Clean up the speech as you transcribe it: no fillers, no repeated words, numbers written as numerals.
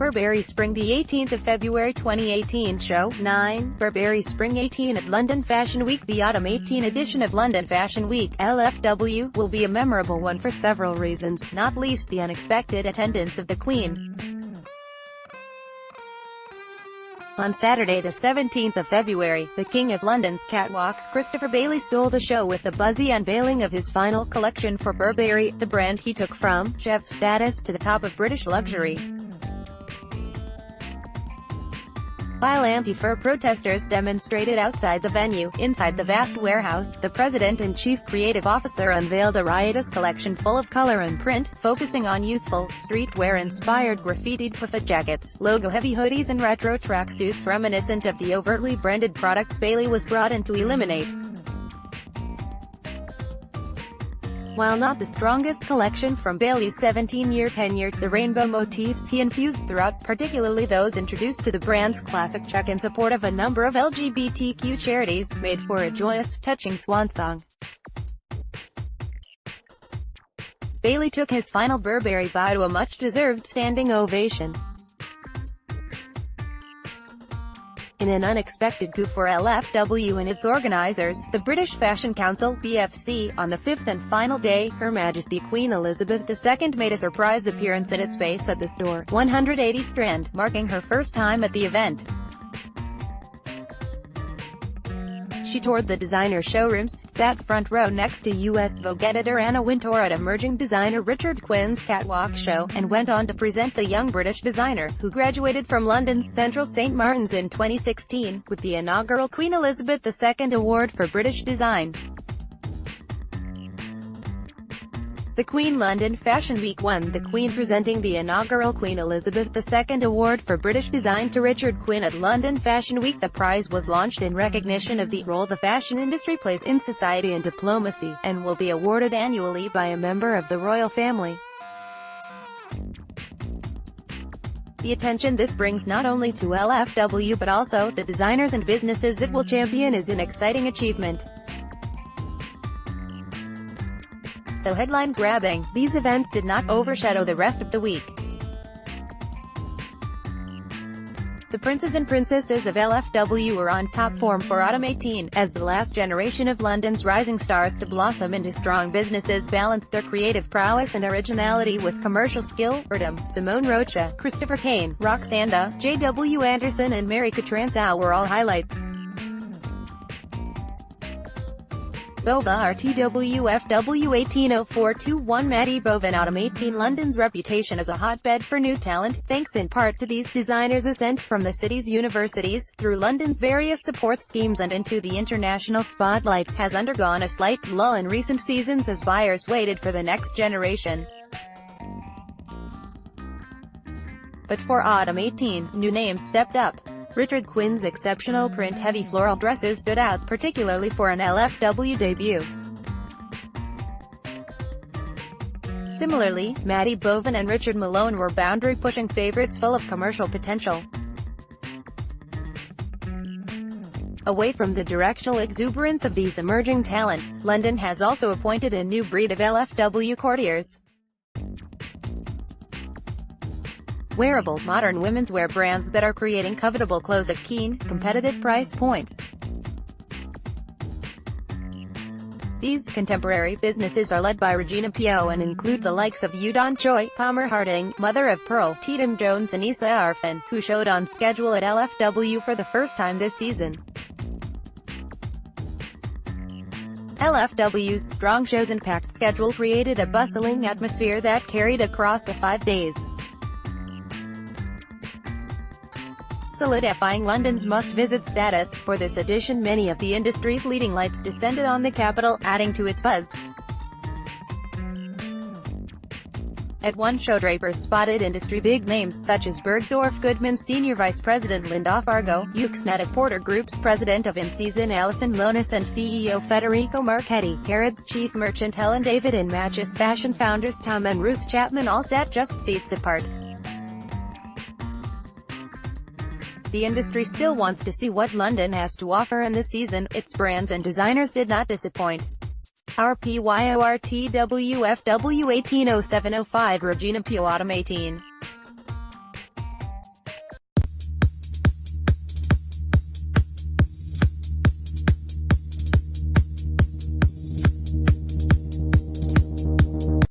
Burberry Spring, the 18th of February 2018 show. 9. Burberry Spring 18 at London Fashion Week. The Autumn 18 edition of London Fashion Week, LFW, will be a memorable one for several reasons, not least the unexpected attendance of the Queen. On Saturday the 17th of February, the King of London's catwalks, Christopher Bailey, stole the show with the buzzy unveiling of his final collection for Burberry, the brand he took from chav status to the top of British luxury. While anti-fur protesters demonstrated outside the venue, inside the vast warehouse, the president and chief creative officer unveiled a riotous collection full of color and print, focusing on youthful, streetwear-inspired graffitied puffet jackets, logo-heavy hoodies and retro tracksuits reminiscent of the overtly branded products Bailey was brought in to eliminate. While not the strongest collection from Bailey's 17-year tenure, the rainbow motifs he infused throughout, particularly those introduced to the brand's classic check in support of a number of LGBTQ charities, made for a joyous, touching swan song. Bailey took his final Burberry bow to a much-deserved standing ovation. In an unexpected coup for LFW and its organizers, the British Fashion Council (BFC), on the fifth and final day, Her Majesty Queen Elizabeth II made a surprise appearance at its base at the store, 180 Strand, marking her first time at the event. She toured the designer showrooms, sat front row next to US Vogue editor Anna Wintour at emerging designer Richard Quinn's catwalk show, and went on to present the young British designer, who graduated from London's Central St Martin's in 2016, with the inaugural Queen Elizabeth II Award for British Design. The Queen London Fashion Week won, the Queen presenting the inaugural Queen Elizabeth II Award for British Design to Richard Quinn at London Fashion Week. The prize was launched in recognition of the role the fashion industry plays in society and diplomacy, and will be awarded annually by a member of the royal family. The attention this brings not only to LFW but also the designers and businesses it will champion is an exciting achievement. Though headline-grabbing, these events did not overshadow the rest of the week. The princes and princesses of LFW were on top form for Autumn 18, as the last generation of London's rising stars to blossom into strong businesses balanced their creative prowess and originality with commercial skill. Simone Rocha, Christopher Kane, Roxanda, J.W. Anderson and Mary Catranzau were all highlights. Boba RTWFW 180421 Maddie Boven Autumn 18 London's reputation as a hotbed for new talent, thanks in part to these designers' ascent from the city's universities, through London's various support schemes and into the international spotlight, has undergone a slight lull in recent seasons as buyers waited for the next generation. But for Autumn 18, new names stepped up. Richard Quinn's exceptional print-heavy floral dresses stood out, particularly for an LFW debut. Similarly, Maddie Boven and Richard Malone were boundary-pushing favorites full of commercial potential. Away from the directional exuberance of these emerging talents, London has also appointed a new breed of LFW courtiers. Wearable, modern women's wear brands that are creating covetable clothes at keen, competitive price points. These contemporary businesses are led by Regina Pio and include the likes of Udon Choi, Palmer Harding, Mother of Pearl, Tatum Jones and Issa Arfin, who showed on schedule at LFW for the first time this season. LFW's strong shows and packed schedule created a bustling atmosphere that carried across the 5 days. Solidifying London's must-visit status, for this edition many of the industry's leading lights descended on the capital, adding to its buzz. At one show drapers spotted industry big names such as Bergdorf Goodman's Senior Vice President Linda Fargo, Yuxnet at Porter Group's President of In-Season Alison Lonis and CEO Federico Marchetti, Harrods Chief Merchant Helen David and Matches Fashion founders Tom and Ruth Chapman all sat just seats apart. The industry still wants to see what London has to offer in this season. Its brands and designers did not disappoint. Our PYORTWFW 180705 Regina Pio Autumn 18.